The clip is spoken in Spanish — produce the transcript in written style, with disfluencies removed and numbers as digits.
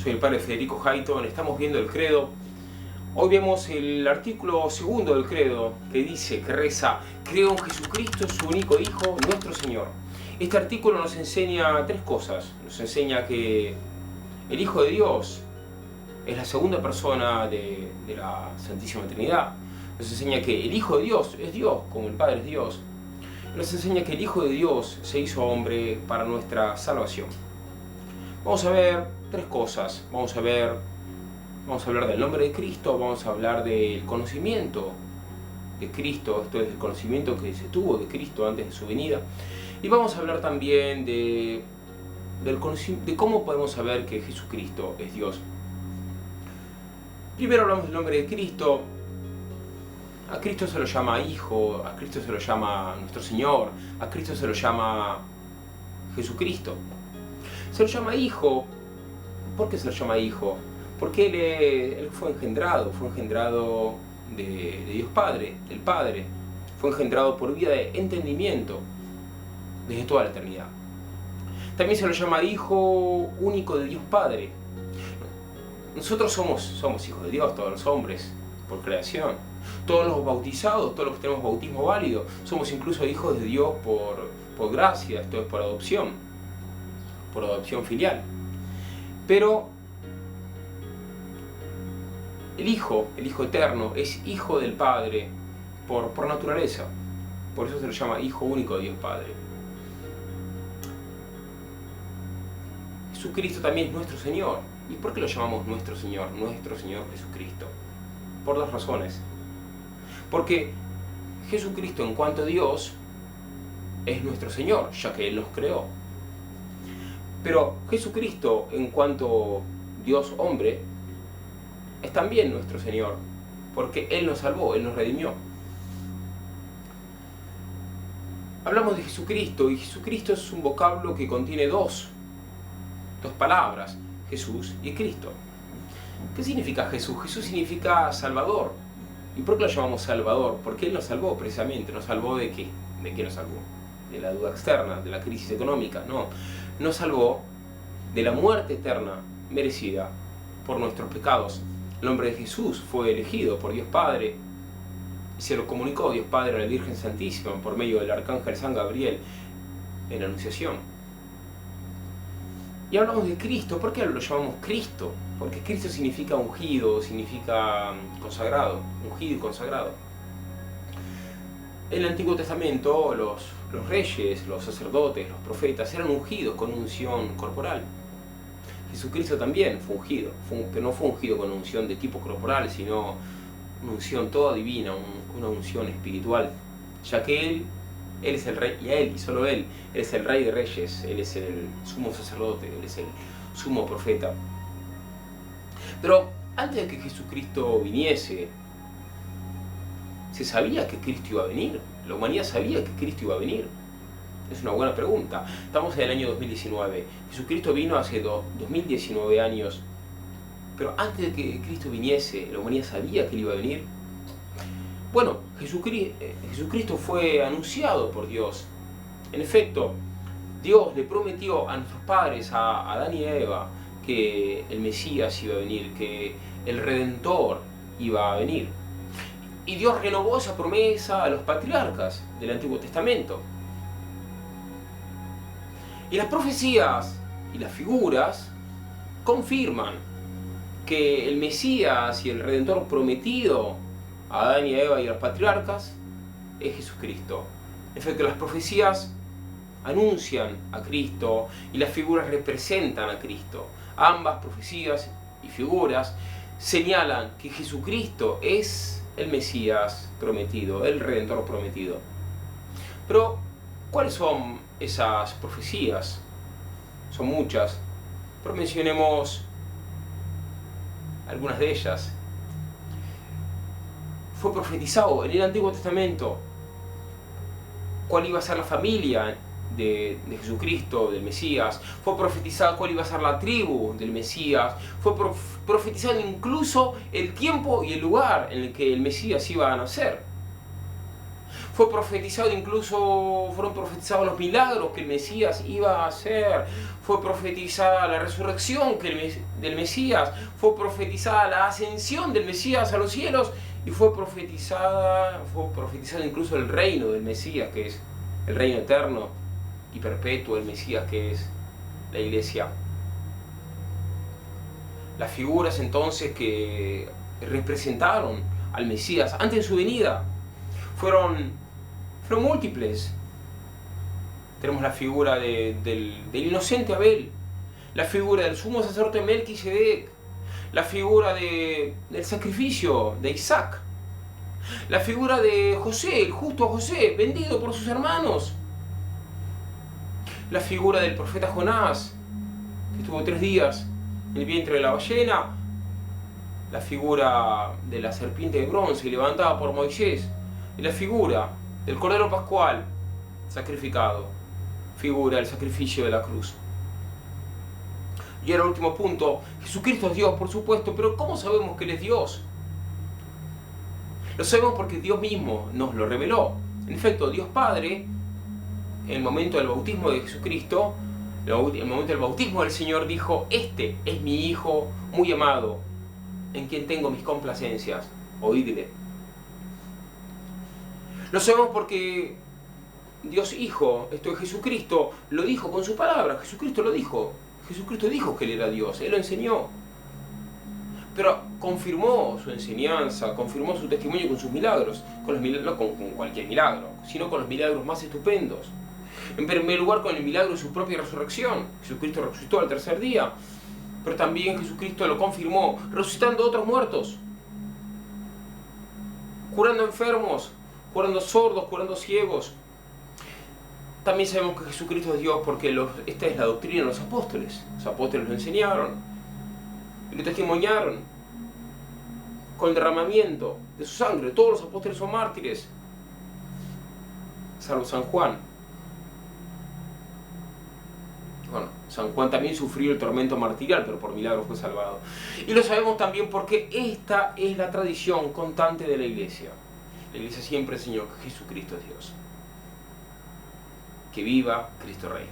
Soy el padre Federico Hayton, estamos viendo el credo. Hoy vemos el artículo segundo del credo que dice, que reza: creo en Jesucristo, su único Hijo, nuestro Señor. Este artículo nos enseña tres cosas. Nos enseña que el Hijo de Dios es la segunda persona de la Santísima Trinidad. Nos enseña que el Hijo de Dios es Dios, como el Padre es Dios. Nos enseña que el Hijo de Dios se hizo hombre para nuestra salvación. Vamos a ver tres cosas. Vamos a hablar del nombre de Cristo, vamos a hablar del conocimiento de Cristo, esto es el conocimiento que se tuvo de Cristo antes de su venida. Y vamos a hablar también de cómo podemos saber que Jesucristo es Dios. Primero hablamos del nombre de Cristo. A Cristo se lo llama Hijo, a Cristo se lo llama nuestro Señor, a Cristo se lo llama Jesucristo. Se lo llama Hijo. ¿Por qué se lo llama Hijo? Porque él fue engendrado de Dios Padre, del Padre. Fue engendrado por vía de entendimiento desde toda la eternidad. También se lo llama Hijo único de Dios Padre. Nosotros somos hijos de Dios, todos los hombres, por creación. Todos los bautizados, todos los que tenemos bautismo válido, somos incluso hijos de Dios por gracia, esto es por adopción filial. Pero el Hijo eterno, es Hijo del Padre por naturaleza. Por eso se lo llama Hijo único de Dios Padre. Jesucristo también es nuestro Señor. ¿Y por qué lo llamamos nuestro Señor? Nuestro Señor Jesucristo. Por dos razones. Porque Jesucristo, en cuanto a Dios, es nuestro Señor, ya que Él nos creó. Pero Jesucristo, en cuanto Dios hombre, es también nuestro Señor, porque Él nos salvó, Él nos redimió. Hablamos de Jesucristo, y Jesucristo es un vocablo que contiene dos palabras, Jesús y Cristo. ¿Qué significa Jesús? Jesús significa Salvador. ¿Y por qué lo llamamos Salvador? Porque Él nos salvó precisamente. ¿Nos salvó de qué? ¿De qué nos salvó? De la duda externa, de la crisis económica. No, nos salvó de la muerte eterna merecida por nuestros pecados. El nombre de Jesús fue elegido por Dios Padre y se lo comunicó Dios Padre a la Virgen Santísima por medio del Arcángel San Gabriel en la Anunciación. Y hablamos de Cristo. ¿Por qué lo llamamos Cristo? Porque Cristo significa ungido, significa consagrado, ungido y consagrado. En el Antiguo Testamento los reyes, los sacerdotes, los profetas eran ungidos con unción corporal. Jesucristo también fue ungido, pero no fue ungido con unción de tipo corporal, sino una unción toda divina, una unción espiritual, ya que Él es el Rey, y Él, y solo Él es el Rey de Reyes, Él es el sumo sacerdote, Él es el sumo profeta. Pero antes de que Jesucristo viniese, ¿se sabía que Cristo iba a venir? ¿La humanidad sabía que Cristo iba a venir? Es una buena pregunta. Estamos en el año 2019. Jesucristo vino hace 2019 años. Pero antes de que Cristo viniese, ¿la humanidad sabía que Él iba a venir? Bueno, Jesucristo fue anunciado por Dios. En efecto, Dios le prometió a nuestros padres, a Adán y a Eva, que el Mesías iba a venir, que el Redentor iba a venir. Y Dios renovó esa promesa a los patriarcas del Antiguo Testamento. Y las profecías y las figuras confirman que el Mesías y el Redentor prometido a Adán y a Eva y a los patriarcas es Jesucristo. En efecto, las profecías anuncian a Cristo y las figuras representan a Cristo. Ambas profecías y figuras señalan que Jesucristo es el Mesías prometido, el Redentor prometido. Pero, ¿cuáles son esas profecías? Son muchas, pero mencionemos algunas de ellas. Fue profetizado en el Antiguo Testamento cuál iba a ser la familia de Jesucristo, del Mesías. Fue profetizado cuál iba a ser la tribu del Mesías. Fue profetizado incluso el tiempo y el lugar en el que el Mesías iba a nacer. Fue profetizado incluso, fueron profetizados los milagros que el Mesías iba a hacer. Fue profetizada la resurrección del Mesías. Fue profetizada la ascensión del Mesías a los cielos. Y fue profetizado incluso el reino del Mesías, que es el reino eterno y perpetuo del Mesías, que es la Iglesia. Las figuras entonces que representaron al Mesías antes de su venida fueron múltiples. Tenemos la figura del inocente Abel, la figura del sumo sacerdote Melquisedec, la figura del sacrificio de Isaac, la figura de José, el justo José, vendido por sus hermanos, la figura del profeta Jonás, que estuvo 3 días en el vientre de la ballena, la figura de la serpiente de bronce levantada por Moisés, y la figura del Cordero Pascual sacrificado, figura del sacrificio de la cruz. Y ahora el último punto, Jesucristo es Dios, por supuesto, pero ¿cómo sabemos que Él es Dios? Lo sabemos porque Dios mismo nos lo reveló. En efecto, Dios Padre, en el momento del bautismo de Jesucristo, en el momento del bautismo del Señor, dijo: este es mi Hijo muy amado, en quien tengo mis complacencias, oídle. Lo sabemos porque Dios Hijo, esto es Jesucristo, lo dijo con su palabra. Jesucristo lo dijo. Jesucristo dijo que Él era Dios, Él lo enseñó. Pero confirmó su enseñanza, confirmó su testimonio con sus milagros. No con cualquier milagro, sino con los milagros más estupendos. En primer lugar, con el milagro de su propia resurrección. Jesucristo resucitó al 3er día. Pero también Jesucristo lo confirmó resucitando a otros muertos, curando enfermos, curando sordos, curando ciegos. También sabemos que Jesucristo es Dios porque esta es la doctrina de los apóstoles. Los apóstoles lo enseñaron y lo testimoniaron con el derramamiento de su sangre. Todos los apóstoles son mártires, salvo San Juan. Bueno, San Juan también sufrió el tormento martirial, pero por milagro fue salvado. Y lo sabemos también porque esta es la tradición constante de la Iglesia. La Iglesia siempre enseñó que Jesucristo es Dios. Que viva Cristo Rey.